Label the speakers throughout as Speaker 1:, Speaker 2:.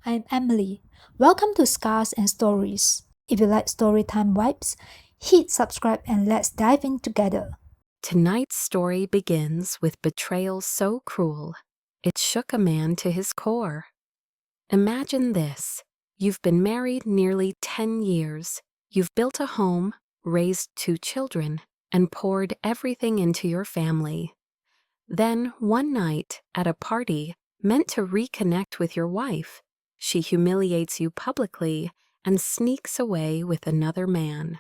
Speaker 1: I'm Emily. Welcome to Scars and Stories. If you like storytime vibes, hit subscribe and let's dive in together.
Speaker 2: Tonight's story begins with betrayal so cruel, it shook a man to his core. Imagine this. You've been married nearly 10 years. You've built a home, raised 2 children, and poured everything into your family. Then, one night, at a party, meant to reconnect with your wife, she humiliates you publicly and sneaks away with another man.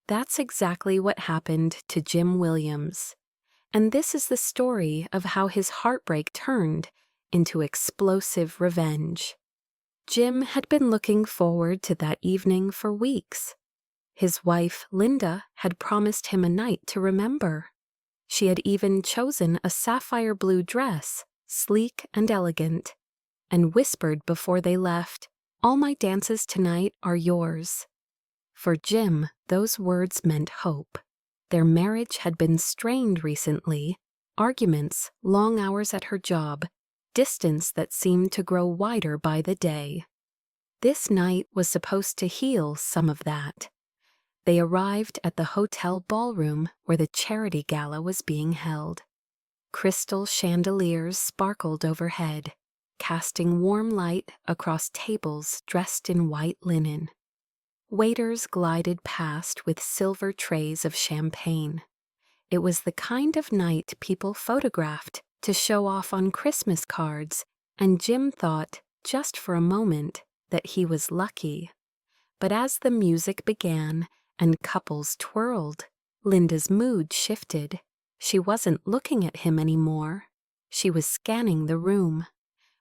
Speaker 2: That's exactly what happened to Jim Williams. And this is the story of how his heartbreak turned into explosive revenge. Jim had been looking forward to that evening for weeks. His wife, Linda, had promised him a night to remember. She had even chosen a sapphire blue dress, sleek and elegant, and whispered before they left, "All my dances tonight are yours." For Jim, those words meant hope. Their marriage had been strained recently, arguments, long hours at her job, distance that seemed to grow wider by the day. This night was supposed to heal some of that. They arrived at the hotel ballroom where the charity gala was being held. Crystal chandeliers sparkled overhead, casting warm light across tables dressed in white linen. Waiters glided past with silver trays of champagne. It was the kind of night people photographed to show off on Christmas cards, and Jim thought, just for a moment, that he was lucky. But as the music began and couples twirled, Linda's mood shifted. She wasn't looking at him anymore. She was scanning the room.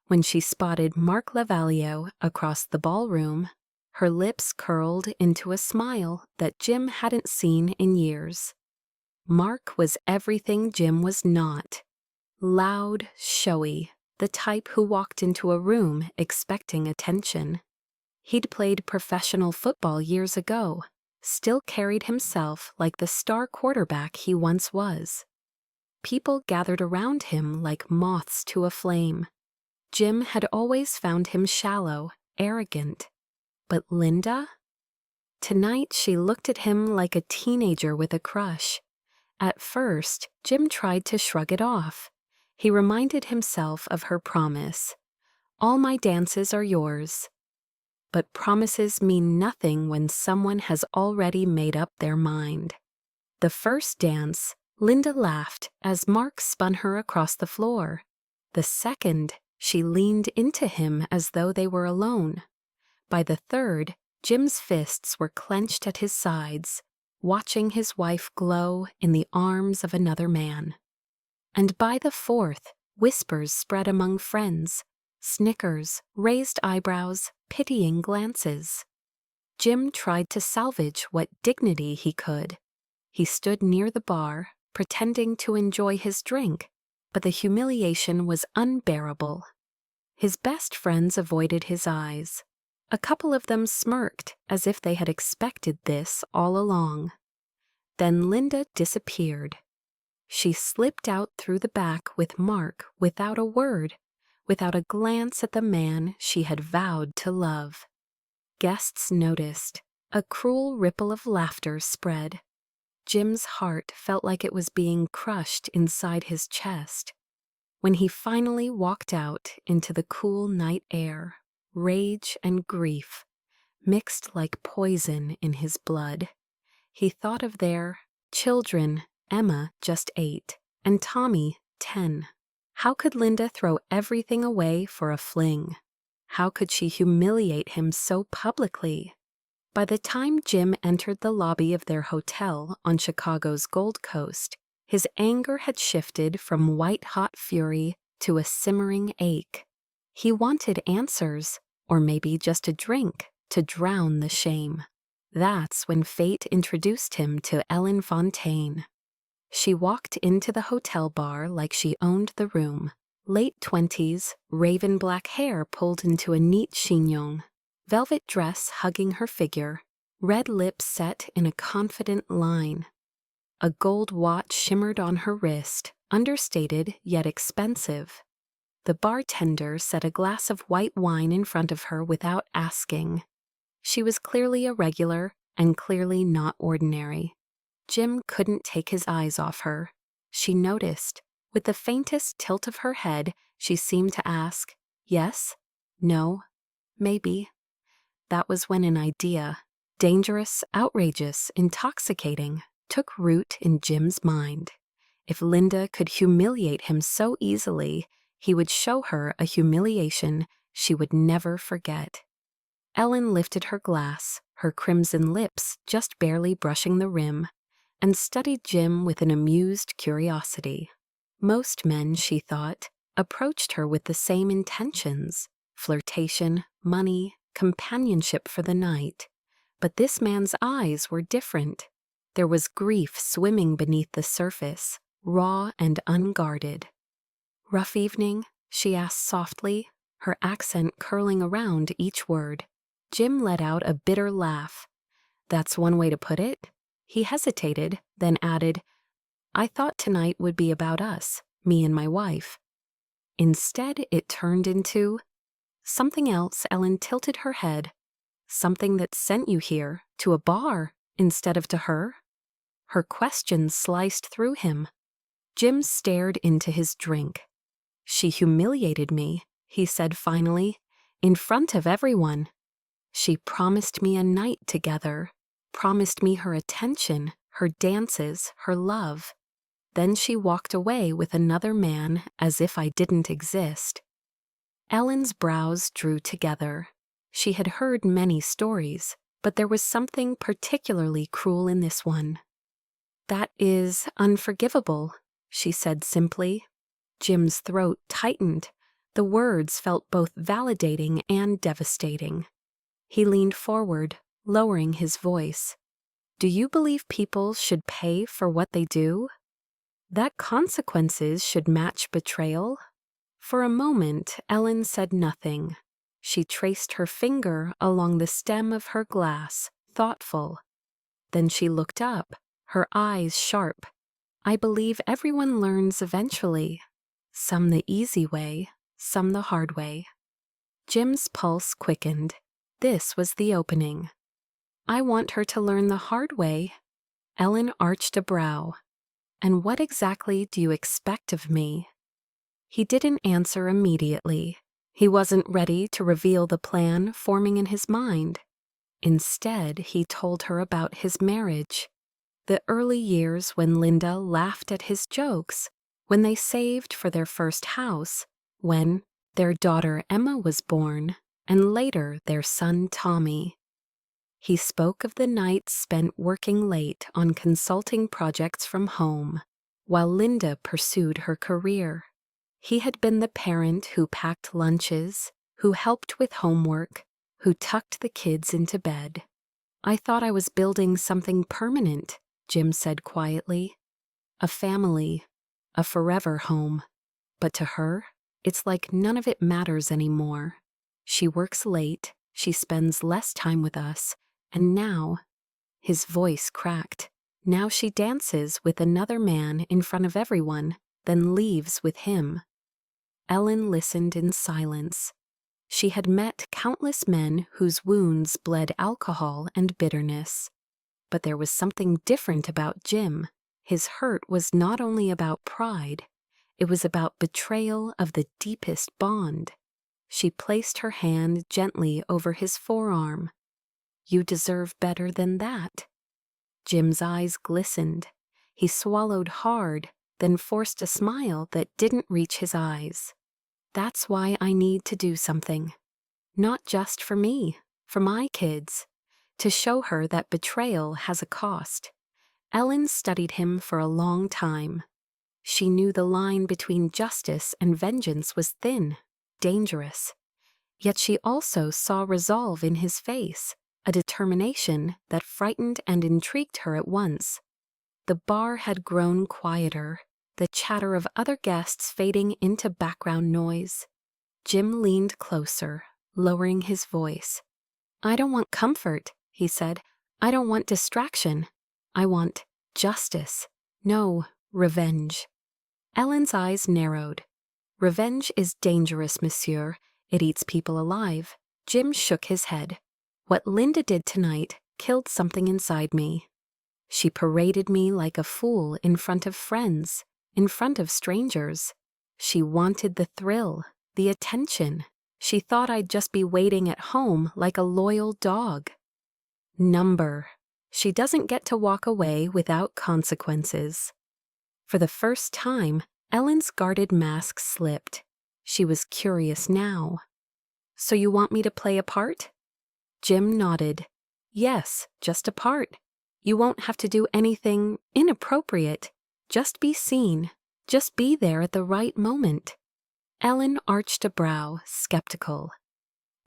Speaker 2: When she spotted Mark Lavalio across the ballroom, her lips curled into a smile that Jim hadn't seen in years. Mark was everything Jim was not. Loud, showy, the type who walked into a room expecting attention. He'd played professional football years ago, still carried himself like the star quarterback he once was. People gathered around him like moths to a flame. Jim had always found him shallow, arrogant. But Linda? Tonight she looked at him like a teenager with a crush. At first, Jim tried to shrug it off. He reminded himself of her promise. "All my dances are yours." But promises mean nothing when someone has already made up their mind. The first dance, Linda laughed as Mark spun her across the floor. The second, she leaned into him as though they were alone. By the third, Jim's fists were clenched at his sides, watching his wife glow in the arms of another man. And by the fourth, whispers spread among friends, snickers, raised eyebrows, pitying glances. Jim tried to salvage what dignity he could. He stood near the bar, pretending to enjoy his drink, but the humiliation was unbearable. His best friends avoided his eyes. A couple of them smirked as if they had expected this all along. Then Linda disappeared. She slipped out through the back with Mark without a word, without a glance at the man she had vowed to love. Guests noticed. A cruel ripple of laughter spread. Jim's heart felt like it was being crushed inside his chest. When he finally walked out into the cool night air, rage and grief mixed like poison in his blood. He thought of their children, Emma, just 8, and Tommy, 10. How could Linda throw everything away for a fling? How could she humiliate him so publicly? By the time Jim entered the lobby of their hotel on Chicago's Gold Coast, his anger had shifted from white-hot fury to a simmering ache. He wanted answers, or maybe just a drink, to drown the shame. That's when fate introduced him to Ellen Fontaine. She walked into the hotel bar like she owned the room. Late 20s, raven black hair pulled into a neat chignon, velvet dress hugging her figure, red lips set in a confident line. A gold watch shimmered on her wrist, understated yet expensive. The bartender set a glass of white wine in front of her without asking. She was clearly a regular and clearly not ordinary. Jim couldn't take his eyes off her. She noticed. With the faintest tilt of her head, she seemed to ask, yes, no, maybe. That was when an idea, dangerous, outrageous, intoxicating, took root in Jim's mind. If Linda could humiliate him so easily, he would show her a humiliation she would never forget. Ellen lifted her glass, her crimson lips just barely brushing the rim, and studied Jim with an amused curiosity. Most men, she thought, approached her with the same intentions: flirtation, money, companionship for the night. But this man's eyes were different. There was grief swimming beneath the surface, raw and unguarded. "Rough evening?" she asked softly, her accent curling around each word. Jim let out a bitter laugh. "That's one way to put it." He hesitated, then added, "I thought tonight would be about us, me and my wife." Instead, it turned into something else. Ellen tilted her head. "Something that sent you here, to a bar, instead of to her?" Her question sliced through him. Jim stared into his drink. "She humiliated me," he said finally, "in front of everyone. She promised me a night together, promised me her attention, her dances, her love. Then she walked away with another man as if I didn't exist." Ellen's brows drew together. She had heard many stories, but there was something particularly cruel in this one. "That is unforgivable," she said simply. Jim's throat tightened. The words felt both validating and devastating. He leaned forward, lowering his voice. "Do you believe people should pay for what they do? That consequences should match betrayal?" For a moment, Ellen said nothing. She traced her finger along the stem of her glass, thoughtful. Then she looked up, her eyes sharp. "I believe everyone learns eventually. Some the easy way, some the hard way." Jim's pulse quickened. This was the opening. "I want her to learn the hard way." Ellen arched a brow. "And what exactly do you expect of me?" He didn't answer immediately. He wasn't ready to reveal the plan forming in his mind. Instead, he told her about his marriage. The early years when Linda laughed at his jokes, when they saved for their first house, when their daughter Emma was born, and later their son Tommy. He spoke of the nights spent working late on consulting projects from home, while Linda pursued her career. He had been the parent who packed lunches, who helped with homework, who tucked the kids into bed. "I thought I was building something permanent," Jim said quietly. "A family, a forever home. But to her, it's like none of it matters anymore. She works late, she spends less time with us, and now," his voice cracked, "now she dances with another man in front of everyone, then leaves with him." Ellen listened in silence. She had met countless men whose wounds bled alcohol and bitterness. But there was something different about Jim. His hurt was not only about pride, it was about betrayal of the deepest bond. She placed her hand gently over his forearm. "You deserve better than that." Jim's eyes glistened. He swallowed hard, then forced a smile that didn't reach his eyes. "That's why I need to do something. Not just for me, for my kids. To show her that betrayal has a cost." Ellen studied him for a long time. She knew the line between justice and vengeance was thin, dangerous. Yet she also saw resolve in his face, a determination that frightened and intrigued her at once. The bar had grown quieter, the chatter of other guests fading into background noise. Jim leaned closer, lowering his voice. "I don't want comfort," he said. "I don't want distraction. I want justice. No, revenge." Ellen's eyes narrowed. Revenge is dangerous, monsieur. It eats people alive. Jim shook his head. What Linda did tonight killed something inside me. She paraded me like a fool in front of friends, in front of strangers. She wanted the thrill, the attention. She thought I'd just be waiting at home like a loyal dog. Number. She doesn't get to walk away without consequences. For the first time, Ellen's guarded mask slipped. She was curious now. So you want me to play a part? Jim nodded. Yes, just a part. You won't have to do anything inappropriate. Just be seen. Just be there at the right moment. Ellen arched a brow, skeptical.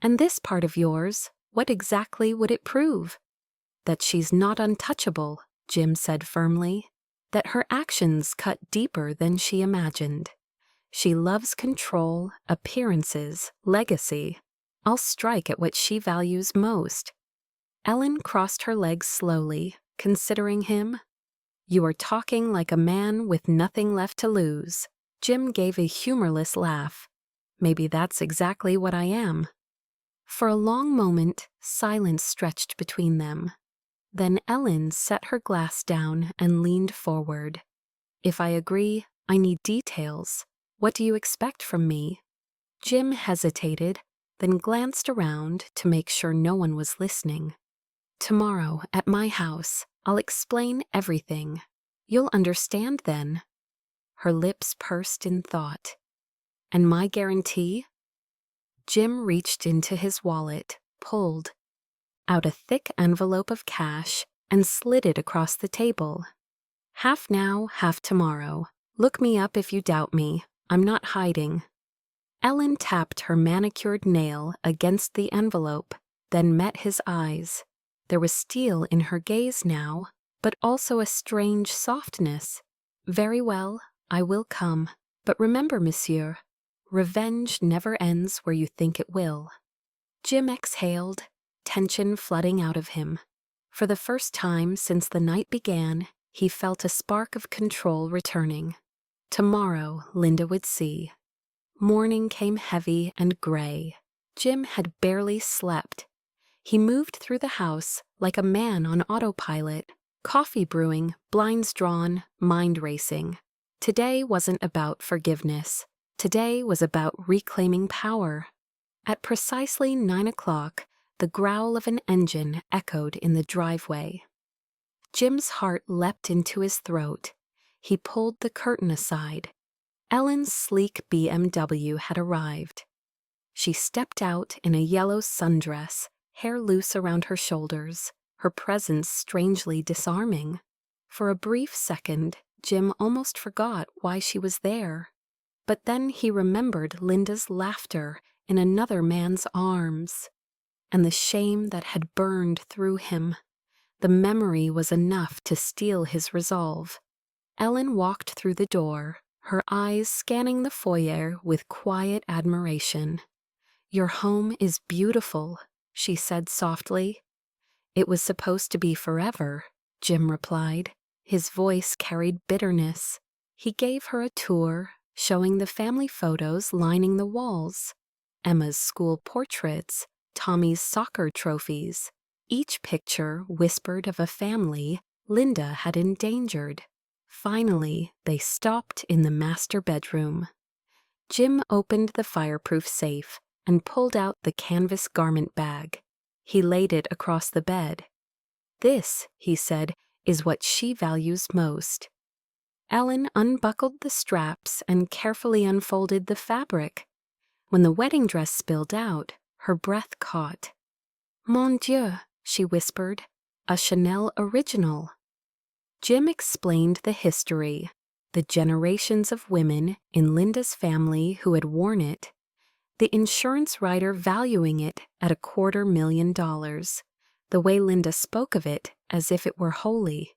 Speaker 2: And this part of yours, what exactly would it prove? That she's not untouchable, Jim said firmly. That her actions cut deeper than she imagined. She loves control, appearances, legacy. I'll strike at what she values most. Ellen crossed her legs slowly, considering him. You are talking like a man with nothing left to lose. Jim gave a humorless laugh. Maybe that's exactly what I am. For a long moment, silence stretched between them. Then Ellen set her glass down and leaned forward. If I agree, I need details. What do you expect from me? Jim hesitated, then glanced around to make sure no one was listening. Tomorrow, at my house, I'll explain everything. You'll understand then. Her lips pursed in thought. And my guarantee? Jim reached into his wallet, pulled out a thick envelope of cash, and slid it across the table. Half now, half tomorrow. Look me up if you doubt me. I'm not hiding. Ellen tapped her manicured nail against the envelope, then met his eyes. There was steel in her gaze now, but also a strange softness. Very well, I will come. But remember, monsieur, revenge never ends where you think it will. Jim exhaled, tension flooding out of him. For the first time since the night began, he felt a spark of control returning. Tomorrow, Linda would see. Morning came heavy and gray. Jim had barely slept. He moved through the house like a man on autopilot, coffee brewing, blinds drawn, mind racing. Today wasn't about forgiveness. Today was about reclaiming power. At precisely 9 o'clock, the growl of an engine echoed in the driveway. Jim's heart leapt into his throat. He pulled the curtain aside. Ellen's sleek BMW had arrived. She stepped out in a yellow sundress, hair loose around her shoulders, her presence strangely disarming. For a brief second, Jim almost forgot why she was there. But then he remembered Linda's laughter in another man's arms, and the shame that had burned through him. The memory was enough to steel his resolve. Ellen walked through the door, her eyes scanning the foyer with quiet admiration. Your home is beautiful, she said softly. It was supposed to be forever, Jim replied. His voice carried bitterness. He gave her a tour, showing the family photos lining the walls. Emma's school portraits, Tommy's soccer trophies. Each picture whispered of a family Linda had endangered. Finally, they stopped in the master bedroom. Jim opened the fireproof safe and pulled out the canvas garment bag. He laid it across the bed. This, he said, is what she values most. Ellen unbuckled the straps and carefully unfolded the fabric. When the wedding dress spilled out, her breath caught. Mon Dieu, she whispered, a Chanel original. Jim explained the history, the generations of women in Linda's family who had worn it, the insurance writer valuing it at $250,000, the way Linda spoke of it as if it were holy.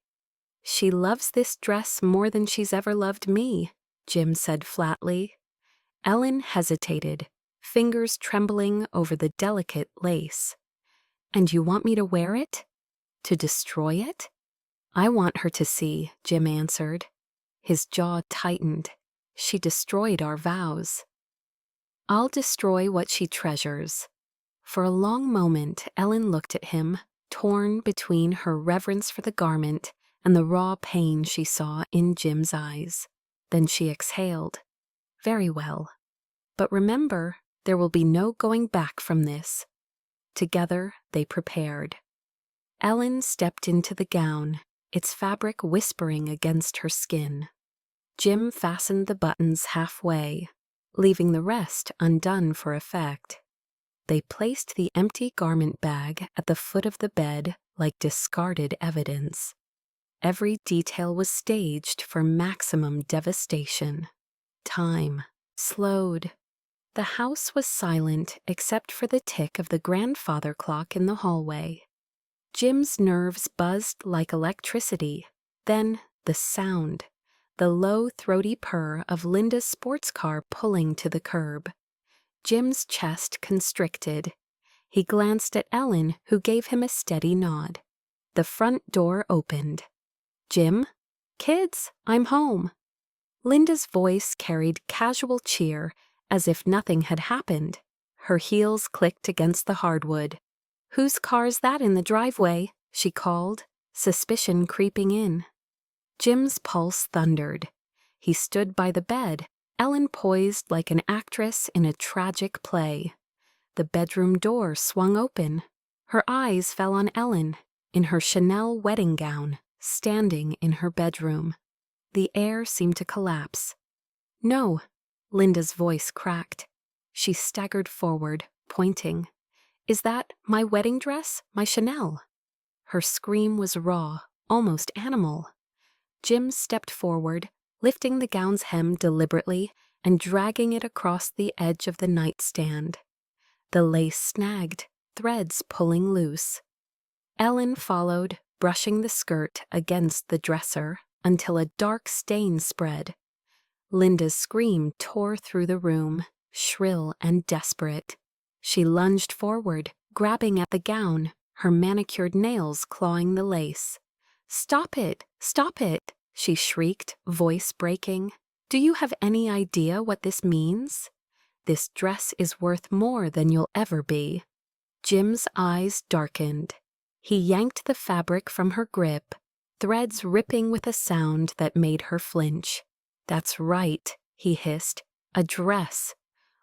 Speaker 2: She loves this dress more than she's ever loved me, Jim said flatly. Ellen hesitated, fingers trembling over the delicate lace. And you want me to wear it? To destroy it? I want her to see, Jim answered. His jaw tightened. She destroyed our vows. I'll destroy what she treasures. For a long moment, Ellen looked at him, torn between her reverence for the garment and the raw pain she saw in Jim's eyes. Then she exhaled. Very well. But remember, there will be no going back from this. Together, they prepared. Ellen stepped into the gown, its fabric whispering against her skin. Jim fastened the buttons halfway, leaving the rest undone for effect. They placed the empty garment bag at the foot of the bed like discarded evidence. Every detail was staged for maximum devastation. Time slowed. The house was silent except for the tick of the grandfather clock in the hallway. Jim's nerves buzzed like electricity. Then the sound, the low, throaty purr of Linda's sports car pulling to the curb. Jim's chest constricted. He glanced at Ellen, who gave him a steady nod. The front door opened. "Jim? Kids, I'm home." Linda's voice carried casual cheer, as if nothing had happened. Her heels clicked against the hardwood. "Whose car's that in the driveway?" she called, suspicion creeping in. Jim's pulse thundered. He stood by the bed, Ellen poised like an actress in a tragic play. The bedroom door swung open. Her eyes fell on Ellen, in her Chanel wedding gown, standing in her bedroom. The air seemed to collapse. "No," Linda's voice cracked. She staggered forward, pointing. "Is that my wedding dress, my Chanel?" Her scream was raw, almost animal. Jim stepped forward, lifting the gown's hem deliberately and dragging it across the edge of the nightstand. The lace snagged, threads pulling loose. Ellen followed, brushing the skirt against the dresser until a dark stain spread. Linda's scream tore through the room, shrill and desperate. She lunged forward, grabbing at the gown, her manicured nails clawing the lace. "Stop it! Stop it!" she shrieked, voice breaking. "Do you have any idea what this means? This dress is worth more than you'll ever be." Jim's eyes darkened. He yanked the fabric from her grip, threads ripping with a sound that made her flinch. "That's right," he hissed. "A dress.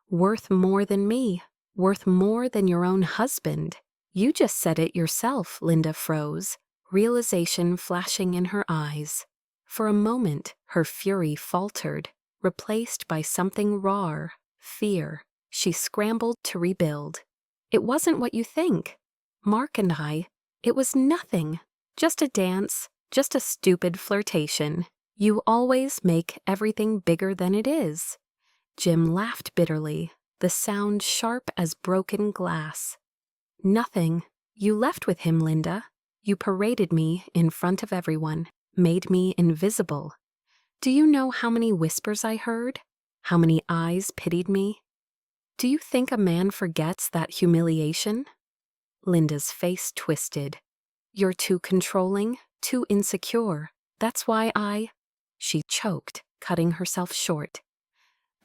Speaker 2: Worth more than me. Worth more than your own husband." "You just said it yourself," Linda froze, realization flashing in her eyes. For a moment, her fury faltered, replaced by something rawer, fear. She scrambled to rebuild. "It wasn't what you think. Mark and I, it was nothing. Just a dance, just a stupid flirtation. You always make everything bigger than it is." Jim laughed bitterly, the sound sharp as broken glass. "Nothing. You left with him, Linda. You paraded me in front of everyone, made me invisible. Do you know how many whispers I heard? How many eyes pitied me? Do you think a man forgets that humiliation?" Linda's face twisted. "You're too controlling, too insecure. That's why She choked, cutting herself short.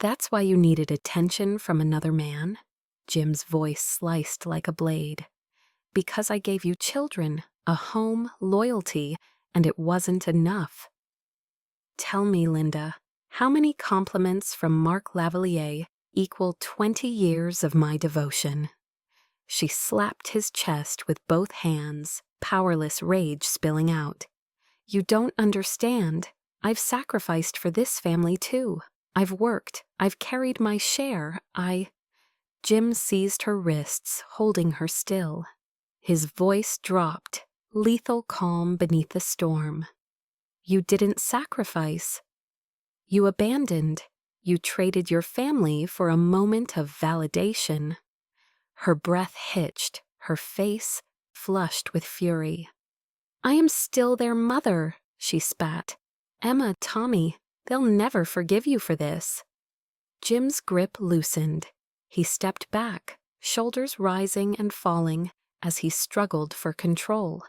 Speaker 2: "That's why you needed attention from another man?" Jim's voice sliced like a blade. "Because I gave you children, a home, loyalty, and it wasn't enough." "Tell me, Linda, how many compliments from Mark Lavalier equal 20 years of my devotion?" She slapped his chest with both hands, powerless rage spilling out. "You don't understand. I've sacrificed for this family too. I've worked. I've carried my share. Jim seized her wrists, holding her still. His voice dropped, lethal calm beneath the storm. "You didn't sacrifice. You abandoned. You traded your family for a moment of validation." Her breath hitched, her face flushed with fury. "I am still their mother," she spat. "Emma, Tommy, they'll never forgive you for this." Jim's grip loosened. He stepped back, shoulders rising and falling as he struggled for control.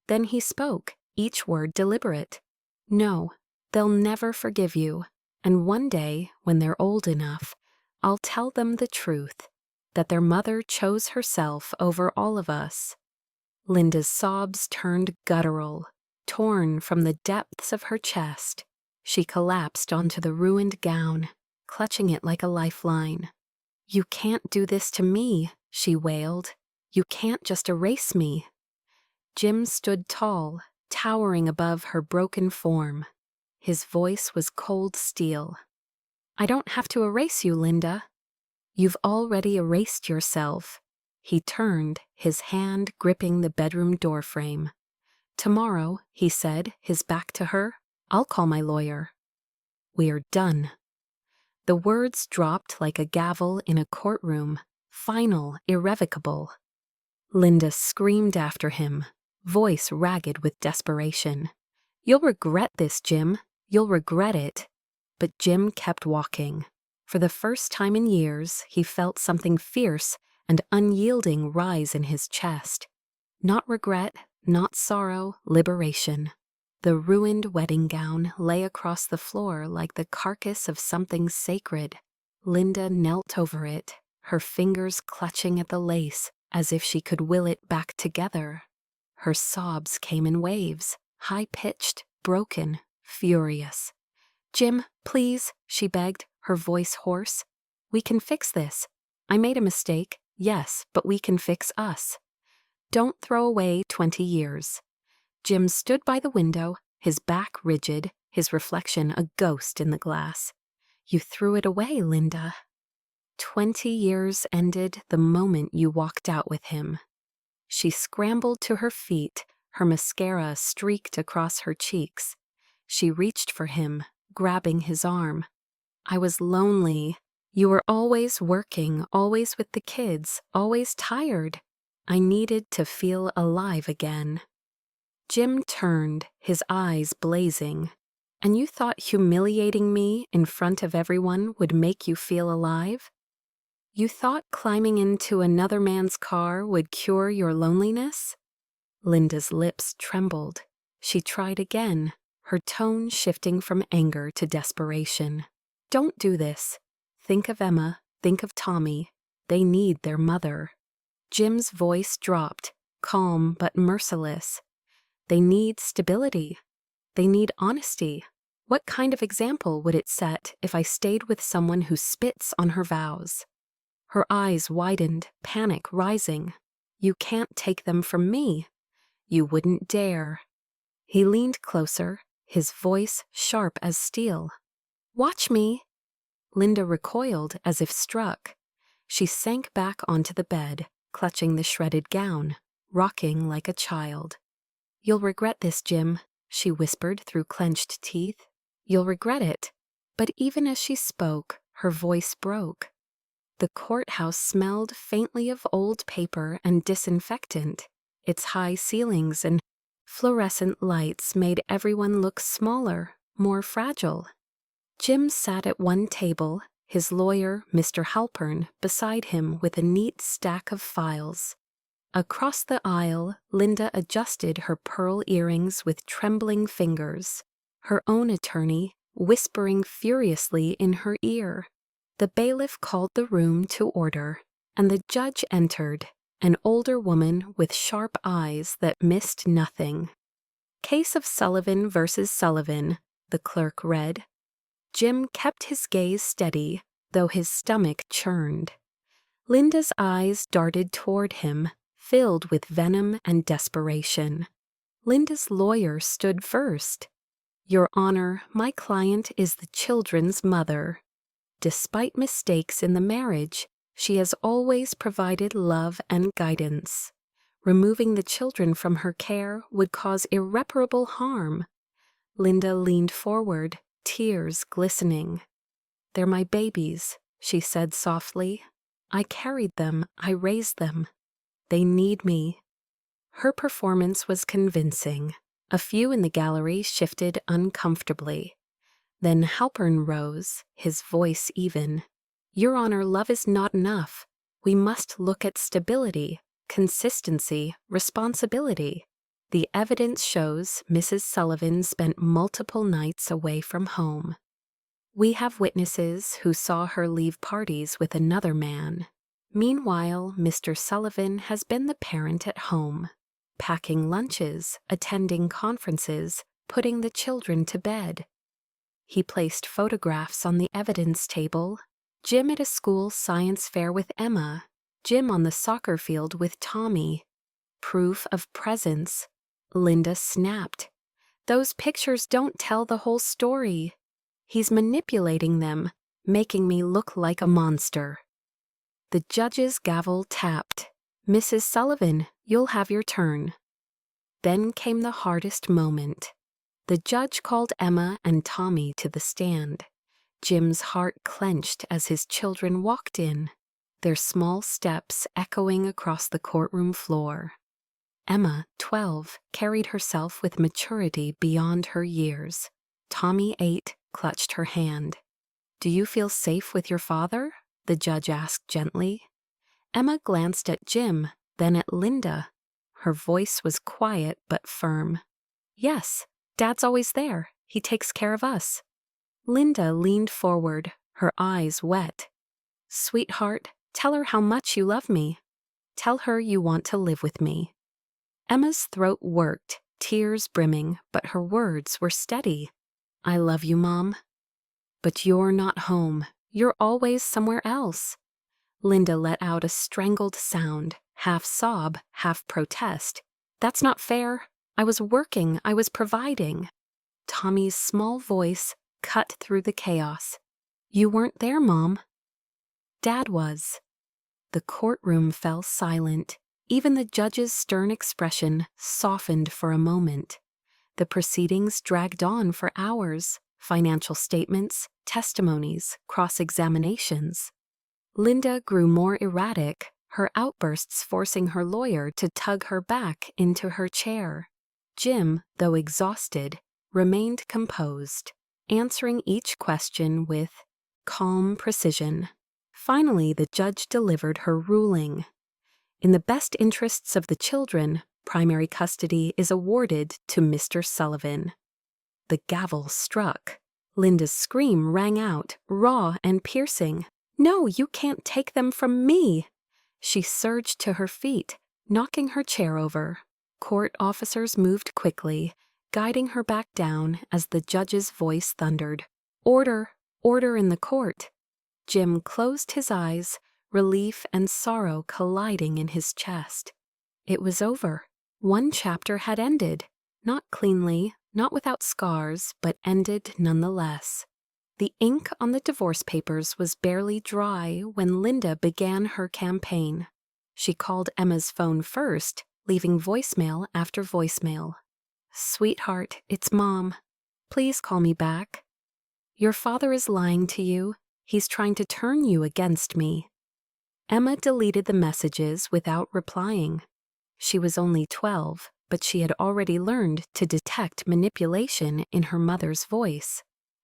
Speaker 2: Then he spoke, each word deliberate. "No, they'll never forgive you. And one day, when they're old enough, I'll tell them the truth, that their mother chose herself over all of us. Linda's sobs turned guttural, torn from the depths of her chest. She collapsed onto the ruined gown, clutching it like a lifeline. "You can't do this to me," she wailed. "You can't just erase me." Jim stood tall, towering above her broken form. His voice was cold steel. "I don't have to erase you, Linda. You've already erased yourself." He turned, his hand gripping the bedroom doorframe. "Tomorrow," he said, his back to her, "I'll call my lawyer. We're done." The words dropped like a gavel in a courtroom, final, irrevocable. Linda screamed after him, voice ragged with desperation. "You'll regret this, Jim. You'll regret it." But Jim kept walking. For the first time in years, he felt something fierce and unyielding rise in his chest. Not regret, not sorrow, liberation. The ruined wedding gown lay across the floor like the carcass of something sacred. Linda knelt over it, her fingers clutching at the lace as if she could will it back together. Her sobs came in waves, high-pitched, broken, furious. "Jim, please," she begged, her voice hoarse. "We can fix this. I made a mistake, yes, but we can fix us. Don't throw away 20 years. Jim stood by the window, his back rigid, his reflection a ghost in the glass. "You threw it away, Linda." 20 years ended the moment you walked out with him. She scrambled to her feet, her mascara streaked across her cheeks. She reached for him, grabbing his arm. "I was lonely. You were always working, always with the kids, always tired. I needed to feel alive again." Jim turned, his eyes blazing. "And you thought humiliating me in front of everyone would make you feel alive? You thought climbing into another man's car would cure your loneliness?" Linda's lips trembled. She tried again, her tone shifting from anger to desperation. "Don't do this. Think of Emma, think of Tommy. They need their mother." Jim's voice dropped, calm but merciless. "They need stability. They need honesty. What kind of example would it set if I stayed with someone who spits on her vows?" Her eyes widened, panic rising. "You can't take them from me. You wouldn't dare." He leaned closer, his voice sharp as steel. "Watch me." Linda recoiled as if struck. She sank back onto the bed, clutching the shredded gown, rocking like a child. "You'll regret this, Jim," she whispered through clenched teeth. "You'll regret it." But even as she spoke, her voice broke. The courthouse smelled faintly of old paper and disinfectant. Its high ceilings and fluorescent lights made everyone look smaller, more fragile. Jim sat at one table, his lawyer, Mr. Halpern, beside him with a neat stack of files. Across the aisle, Linda adjusted her pearl earrings with trembling fingers, her own attorney whispering furiously in her ear. The bailiff called the room to order, and the judge entered, an older woman with sharp eyes that missed nothing. "Case of Sullivan versus Sullivan," the clerk read. Jim kept his gaze steady, though his stomach churned. Linda's eyes darted toward him, filled with venom and desperation. Linda's lawyer stood first. "Your Honor, my client is the children's mother. Despite mistakes in the marriage, she has always provided love and guidance. Removing the children from her care would cause irreparable harm." Linda leaned forward, tears glistening. "They're my babies," she said softly. "I carried them, I raised them. They need me." Her performance was convincing. A few in the gallery shifted uncomfortably. Then Halpern rose, his voice even. "Your Honor, love is not enough. We must look at stability, consistency, responsibility. The evidence shows Mrs. Sullivan spent multiple nights away from home." We have witnesses who saw her leave parties with another man. Meanwhile, Mr. Sullivan has been the parent at home, packing lunches, attending conferences, putting the children to bed. He placed photographs on the evidence table: Jim at a school science fair with Emma, Jim on the soccer field with Tommy. Proof of presence. Linda snapped. Those pictures don't tell the whole story. He's manipulating them, making me look like a monster. The judge's gavel tapped. Mrs. Sullivan, you'll have your turn. Then came the hardest moment. The judge called Emma and Tommy to the stand. Jim's heart clenched as his children walked in, their small steps echoing across the courtroom floor. Emma, 12, carried herself with maturity beyond her years. Tommy, 8, clutched her hand. "Do you feel safe with your father?" the judge asked gently. Emma glanced at Jim, then at Linda. Her voice was quiet but firm. "Yes, Dad's always there. He takes care of us." Linda leaned forward, her eyes wet. "Sweetheart, tell her how much you love me. Tell her you want to live with me." Emma's throat worked, tears brimming, but her words were steady. "I love you, Mom. But you're not home. You're always somewhere else." Linda let out a strangled sound, half sob, half protest. "That's not fair. I was working. I was providing." Tommy's small voice cut through the chaos. "You weren't there, Mom." "Dad was." The courtroom fell silent. Even the judge's stern expression softened for a moment. The proceedings dragged on for hours: financial statements, testimonies, cross-examinations. Linda grew more erratic, her outbursts forcing her lawyer to tug her back into her chair. Jim, though exhausted, remained composed, answering each question with calm precision. Finally, the judge delivered her ruling. In the best interests of the children, primary custody is awarded to Mr. Sullivan. The gavel struck. Linda's scream rang out, raw and piercing. "No, you can't take them from me!" She surged to her feet, knocking her chair over. Court officers moved quickly, guiding her back down as the judge's voice thundered. "Order! Order in the court!" Jim closed his eyes, relief and sorrow colliding in his chest. It was over. One chapter had ended, not cleanly, not without scars, but ended nonetheless. The ink on the divorce papers was barely dry when Linda began her campaign. She called Emma's phone first, leaving voicemail after voicemail. "Sweetheart, it's Mom. Please call me back. Your father is lying to you. He's trying to turn you against me." Emma deleted the messages without replying. She was only 12, but she had already learned to detect manipulation in her mother's voice.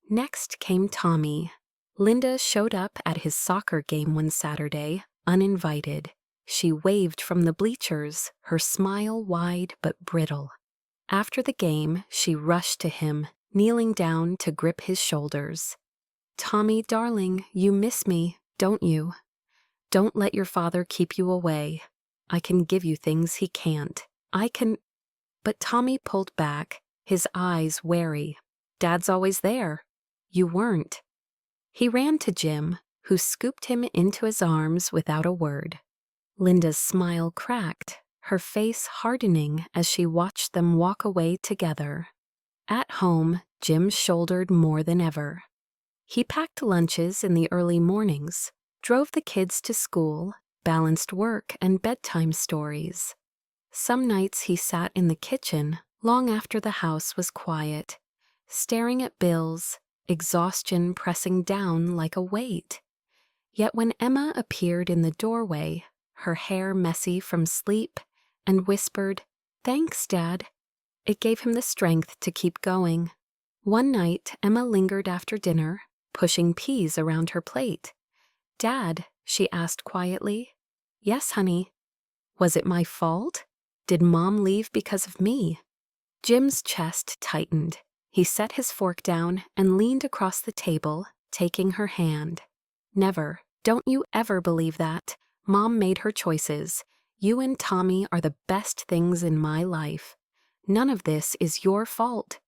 Speaker 2: Next came Tommy. Linda showed up at his soccer game one Saturday, uninvited. She waved from the bleachers, her smile wide but brittle. After the game, she rushed to him, kneeling down to grip his shoulders. "Tommy, darling, you miss me, don't you? Don't let your father keep you away. I can give you things he can't. I can—" But Tommy pulled back, his eyes wary. "Dad's always there. You weren't." He ran to Jim, who scooped him into his arms without a word. Linda's smile cracked, her face hardening as she watched them walk away together. At home, Jim shouldered more than ever. He packed lunches in the early mornings, drove the kids to school, balanced work and bedtime stories. Some nights he sat in the kitchen long after the house was quiet, staring at bills, exhaustion pressing down like a weight. Yet when Emma appeared in the doorway, her hair messy from sleep, and whispered, "Thanks, Dad," it gave him the strength to keep going. One night, Emma lingered after dinner, pushing peas around her plate. "Dad," she asked quietly. "Yes, honey." "Was it my fault? Did Mom leave because of me?" Jim's chest tightened. He set his fork down and leaned across the table, taking her hand. Never. Don't you ever believe that. Mom made her choices. You and Tommy are the best things in my life. None of this is your fault.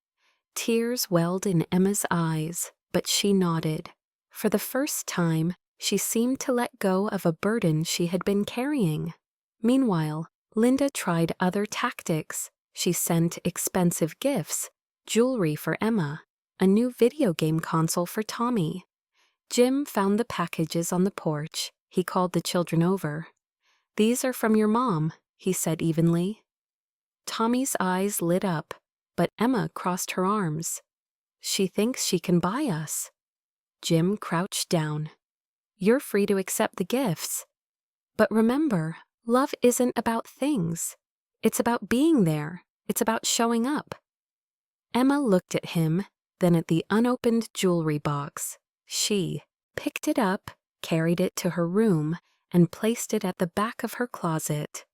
Speaker 2: Tears welled in Emma's eyes, but she nodded. For the first time, she seemed to let go of a burden she had been carrying. Meanwhile, Linda tried other tactics. She sent expensive gifts, jewelry for Emma, a new video game console for Tommy. Jim found the packages on the porch. He called the children over. "These are from your mom," he said evenly. Tommy's eyes lit up, but Emma crossed her arms. "She thinks she can buy us." Jim crouched down. "You're free to accept the gifts. But remember, love isn't about things. It's about being there. It's about showing up." Emma looked at him, then at the unopened jewelry box. She picked it up, carried it to her room, and placed it at the back of her closet.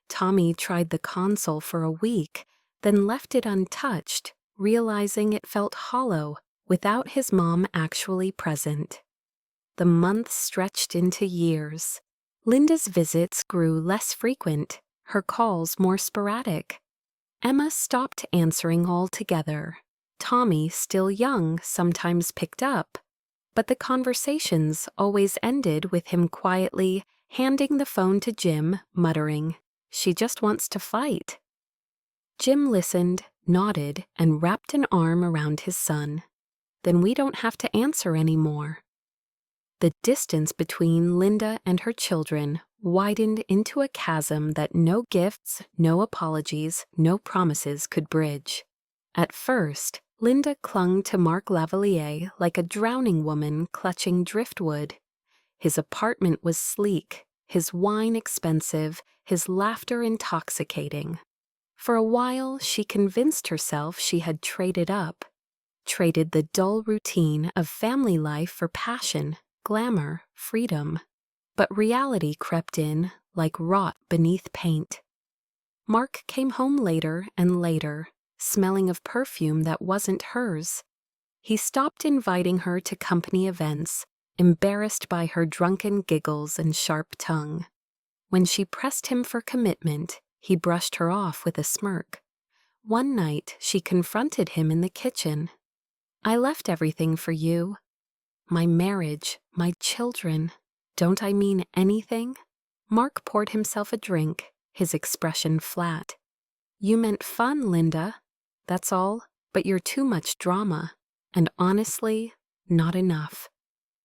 Speaker 2: Tommy tried the console for a week, then left it untouched, realizing it felt hollow without his mom actually present. The months stretched into years. Linda's visits grew less frequent, her calls more sporadic. Emma stopped answering altogether. Tommy, still young, sometimes picked up, but the conversations always ended with him quietly handing the phone to Jim, muttering, "She just wants to fight." Jim listened, nodded, and wrapped an arm around his son. "Then we don't have to answer anymore." The distance between Linda and her children widened into a chasm that no gifts, no apologies, no promises could bridge. At first, Linda clung to Mark Lavalier like a drowning woman clutching driftwood. His apartment was sleek, his wine expensive, his laughter intoxicating. For a while, she convinced herself she had traded up, traded the dull routine of family life for passion, glamour, freedom. But reality crept in like rot beneath paint. Mark came home later and later, smelling of perfume that wasn't hers. He stopped inviting her to company events, embarrassed by her drunken giggles and sharp tongue. When she pressed him for commitment, he brushed her off with a smirk. One night, she confronted him in the kitchen. "I left everything for you. My marriage, my children. Don't I mean anything?" Mark poured himself a drink, his expression flat. "You meant fun, Linda. That's all, but you're too much drama. And honestly, not enough."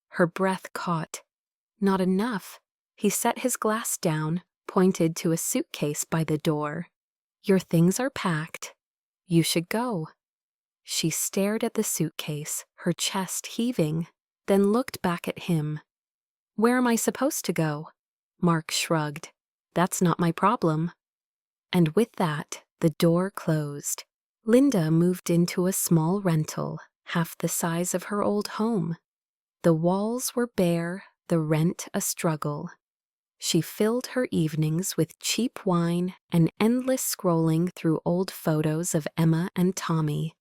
Speaker 2: Her breath caught. Not enough. He set his glass down, pointed to a suitcase by the door. "Your things are packed. You should go." She stared at the suitcase, her chest heaving, then looked back at him. "Where am I supposed to go?" Mark shrugged. "That's not my problem." And with that, the door closed. Linda moved into a small rental, half the size of her old home. The walls were bare, the rent a struggle. She filled her evenings with cheap wine and endless scrolling through old photos of Emma and Tommy,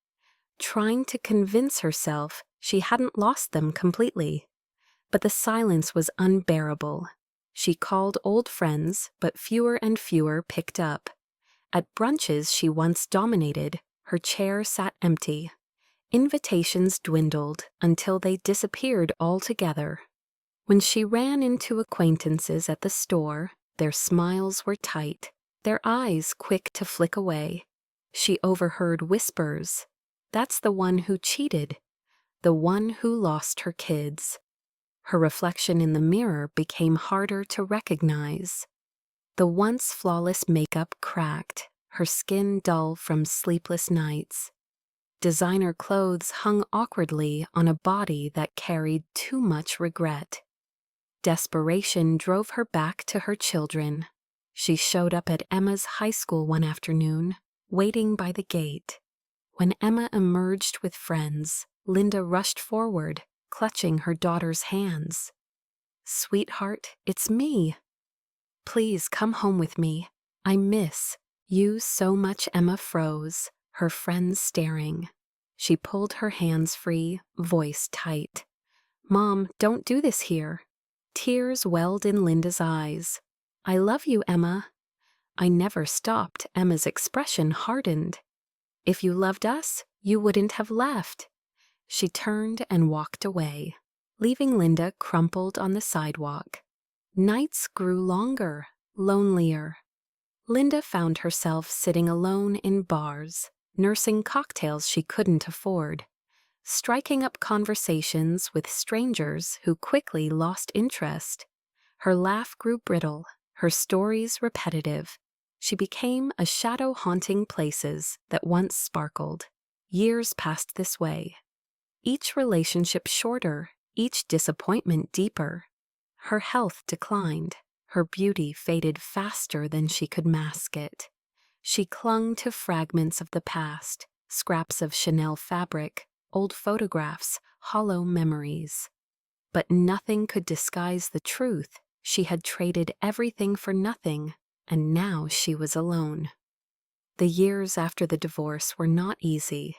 Speaker 2: trying to convince herself she hadn't lost them completely. But the silence was unbearable. She called old friends, but fewer and fewer picked up. At brunches she once dominated, her chair sat empty. Invitations dwindled until they disappeared altogether. When she ran into acquaintances at the store, their smiles were tight, their eyes quick to flick away. She overheard whispers. "That's the one who cheated, the one who lost her kids." Her reflection in the mirror became harder to recognize. The once flawless makeup cracked, her skin dull from sleepless nights. Designer clothes hung awkwardly on a body that carried too much regret. Desperation drove her back to her children. She showed up at Emma's high school one afternoon, waiting by the gate. When Emma emerged with friends, Linda rushed forward, clutching her daughter's hands. "Sweetheart, it's me. Please come home with me. I miss you so much." Emma froze, her friends staring. She pulled her hands free, voice tight. "Mom, don't do this here." Tears welled in Linda's eyes. "I love you, Emma." I never stopped. Emma's expression hardened. "If you loved us, you wouldn't have left." She turned and walked away, leaving Linda crumpled on the sidewalk. Nights grew longer, lonelier. Linda found herself sitting alone in bars, nursing cocktails she couldn't afford, striking up conversations with strangers who quickly lost interest. Her laugh grew brittle, her stories repetitive. She became a shadow haunting places that once sparkled. Years passed this way. Each relationship shorter, each disappointment deeper. Her health declined. Her beauty faded faster than she could mask it. She clung to fragments of the past, scraps of Chanel fabric, old photographs, hollow memories. But nothing could disguise the truth. She had traded everything for nothing, and now she was alone. The years after the divorce were not easy.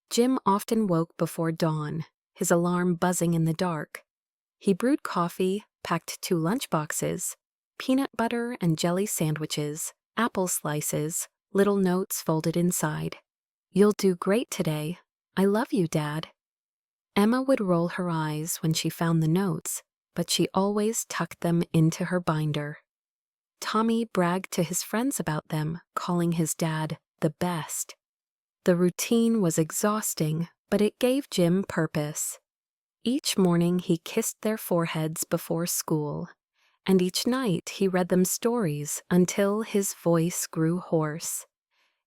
Speaker 2: Jim often woke before dawn, his alarm buzzing in the dark. He brewed coffee, packed 2 lunchboxes, peanut butter and jelly sandwiches, apple slices, little notes folded inside. "You'll do great today. I love you, Dad." Emma would roll her eyes when she found the notes, but she always tucked them into her binder. Tommy bragged to his friends about them, calling his dad the best. The routine was exhausting, but it gave Jim purpose. Each morning he kissed their foreheads before school, and each night he read them stories until his voice grew hoarse.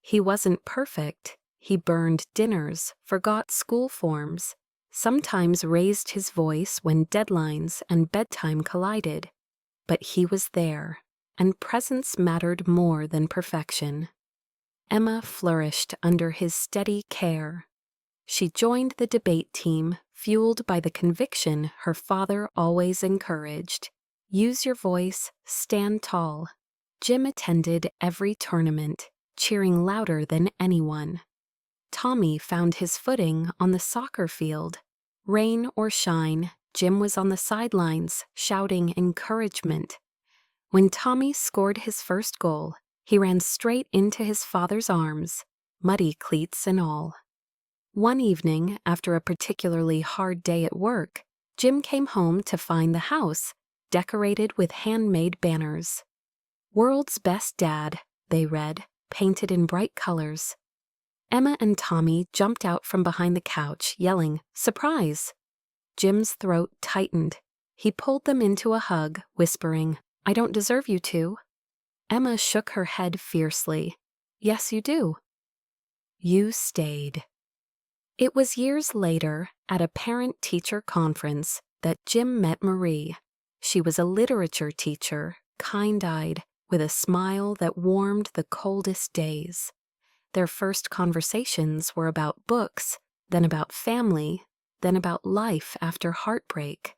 Speaker 2: He wasn't perfect. He burned dinners, forgot school forms, sometimes raised his voice when deadlines and bedtime collided. But he was there, and presence mattered more than perfection. Emma flourished under his steady care. She joined the debate team, fueled by the conviction her father always encouraged. Use your voice, stand tall. Jim attended every tournament, cheering louder than anyone. Tommy found his footing on the soccer field. Rain or shine, Jim was on the sidelines, shouting encouragement. When Tommy scored his first goal, he ran straight into his father's arms, muddy cleats and all. One evening, after a particularly hard day at work, Jim came home to find the house decorated with handmade banners. "World's Best Dad," they read, painted in bright colors. Emma and Tommy jumped out from behind the couch, yelling, "Surprise!" Jim's throat tightened. He pulled them into a hug, whispering, "I don't deserve you to." Emma shook her head fiercely. "Yes, you do." You stayed. It was years later, at a parent-teacher conference, that Jim met Marie. She was a literature teacher, kind-eyed, with a smile that warmed the coldest days. Their first conversations were about books, then about family, then about life after heartbreak.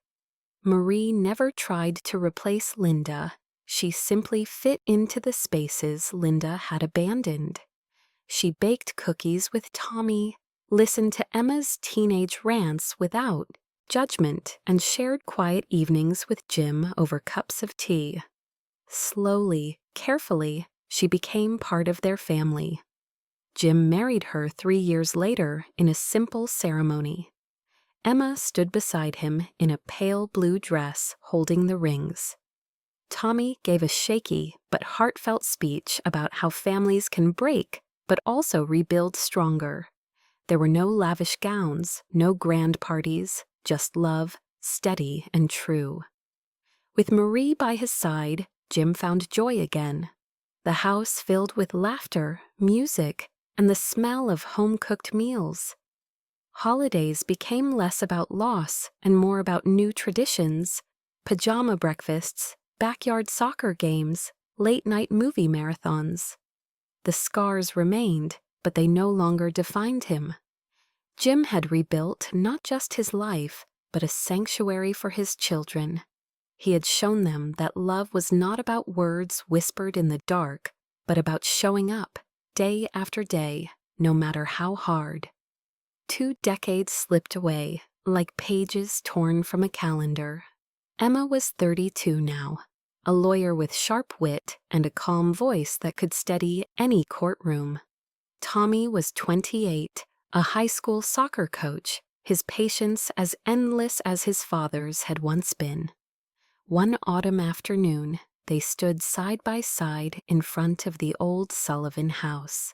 Speaker 2: Marie never tried to replace Linda. She simply fit into the spaces Linda had abandoned. She baked cookies with Tommy, listened to Emma's teenage rants without judgment, and shared quiet evenings with Jim over cups of tea. Slowly, carefully, she became part of their family. Jim married her 3 years later in a simple ceremony. Emma stood beside him in a pale blue dress, holding the rings. Tommy gave a shaky but heartfelt speech about how families can break but also rebuild stronger. There were no lavish gowns, no grand parties, just love, steady and true. With Marie by his side, Jim found joy again. The house filled with laughter, music, and the smell of home-cooked meals. Holidays became less about loss and more about new traditions, pajama breakfasts, backyard soccer games, late-night movie marathons. The scars remained, but they no longer defined him. Jim had rebuilt not just his life, but a sanctuary for his children. He had shown them that love was not about words whispered in the dark, but about showing up, day after day, no matter how hard. 2 decades slipped away, like pages torn from a calendar. Emma was 32 now, a lawyer with sharp wit and a calm voice that could steady any courtroom. Tommy was 28, a high school soccer coach, his patience as endless as his father's had once been. One autumn afternoon, they stood side by side in front of the old Sullivan house.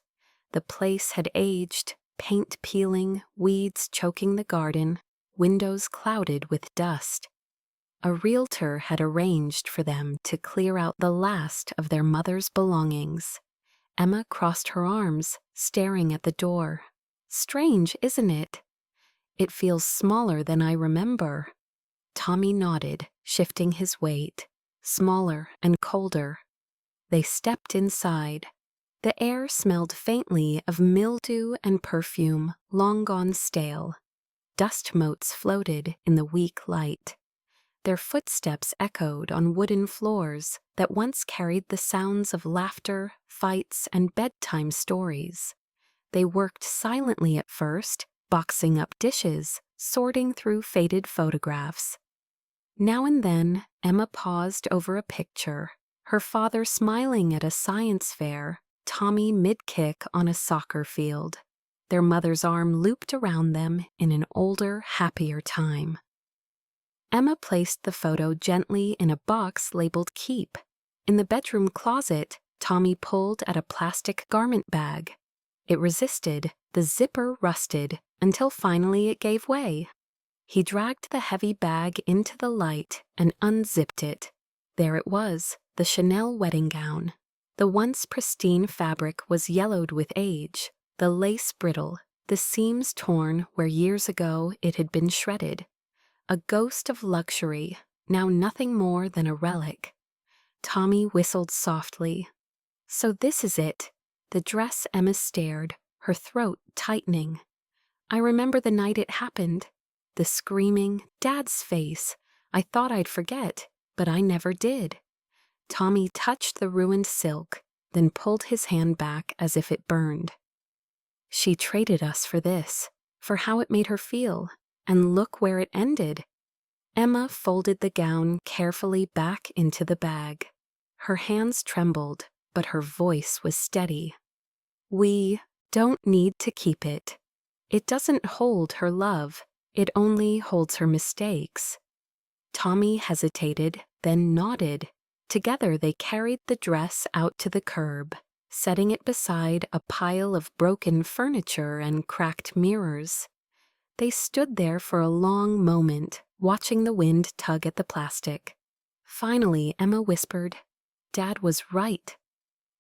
Speaker 2: The place had aged, paint peeling, weeds choking the garden, windows clouded with dust. A realtor had arranged for them to clear out the last of their mother's belongings. Emma crossed her arms, staring at the door. Strange, isn't it? It feels smaller than I remember. Tommy nodded, shifting his weight. Smaller and colder. They stepped inside. The air smelled faintly of mildew and perfume, long gone stale. Dust motes floated in the weak light. Their footsteps echoed on wooden floors that once carried the sounds of laughter, fights, and bedtime stories. They worked silently at first, boxing up dishes, sorting through faded photographs. Now and then, Emma paused over a picture, her father smiling at a science fair, Tommy mid-kick on a soccer field, their mother's arm looped around them in an older, happier time. Emma placed the photo gently in a box labeled Keep. In the bedroom closet, Tommy pulled at a plastic garment bag. It resisted, the zipper rusted, until finally it gave way. He dragged the heavy bag into the light and unzipped it. There it was, the Chanel wedding gown. The once pristine fabric was yellowed with age, the lace brittle, the seams torn where years ago it had been shredded. A ghost of luxury, now nothing more than a relic. Tommy whistled softly. So this is it. The dress Emma stared, her throat tightening. I remember the night it happened. The screaming, Dad's face. I thought I'd forget, but I never did. Tommy touched the ruined silk, then pulled his hand back as if it burned. She traded us for this, for how it made her feel, and look where it ended. Emma folded the gown carefully back into the bag. Her hands trembled, but her voice was steady. We don't need to keep it. It doesn't hold her love. It only holds her mistakes. Tommy hesitated, then nodded. Together they carried the dress out to the curb, setting it beside a pile of broken furniture and cracked mirrors. They stood there for a long moment, watching the wind tug at the plastic. Finally, Emma whispered, Dad was right.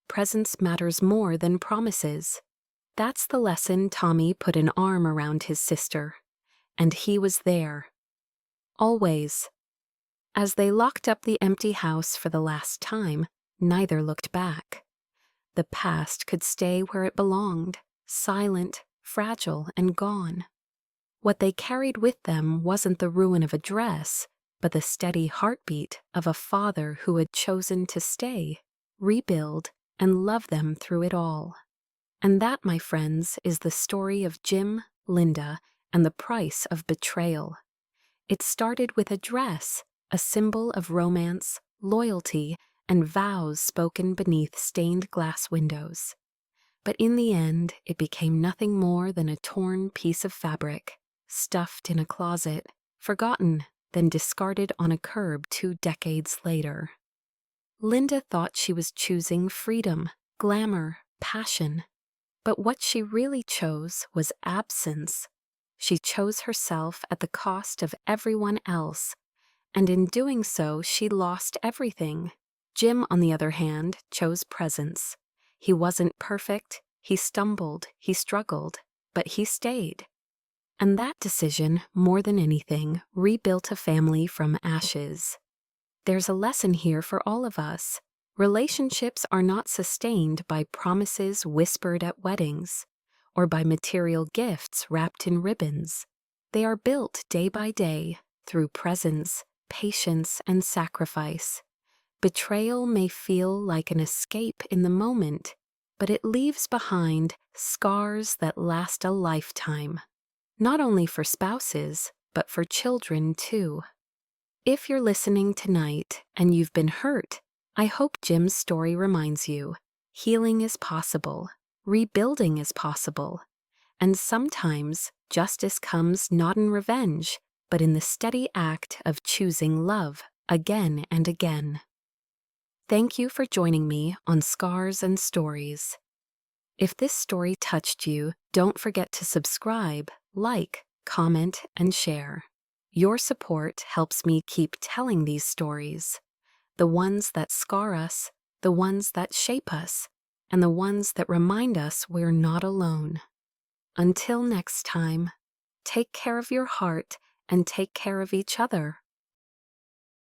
Speaker 2: Presence matters more than promises. That's the lesson Tommy put an arm around his sister. And he was there. Always. As they locked up the empty house for the last time, neither looked back. The past could stay where it belonged, silent, fragile, and gone. What they carried with them wasn't the ruin of a dress, but the steady heartbeat of a father who had chosen to stay, rebuild, and love them through it all. And that, my friends, is the story of Jim, Linda, and the price of betrayal. It started with a dress, a symbol of romance, loyalty, and vows spoken beneath stained glass windows. But in the end, it became nothing more than a torn piece of fabric, stuffed in a closet, forgotten, then discarded on a curb 2 decades later. Linda thought she was choosing freedom, glamour, passion. But what she really chose was absence. She chose herself at the cost of everyone else, and in doing so she lost everything. Jim, on the other hand, chose presence. He wasn't perfect, he stumbled, he struggled, but he stayed. And that decision, more than anything, rebuilt a family from ashes. There's a lesson here for all of us. Relationships are not sustained by promises whispered at weddings, or by material gifts wrapped in ribbons. They are built day by day through presence, patience, and sacrifice. Betrayal may feel like an escape in the moment, but it leaves behind scars that last a lifetime. Not only for spouses, but for children too. If you're listening tonight and you've been hurt, I hope Jim's story reminds you healing is possible, rebuilding is possible, and sometimes justice comes not in revenge, but in the steady act of choosing love again and again. Thank you for joining me on Scars and Stories. If this story touched you, don't forget to subscribe, like, comment, and share. Your support helps me keep telling these stories, the ones that scar us, the ones that shape us, and the ones that remind us we're not alone. Until next time, take care of your heart and take care of each other.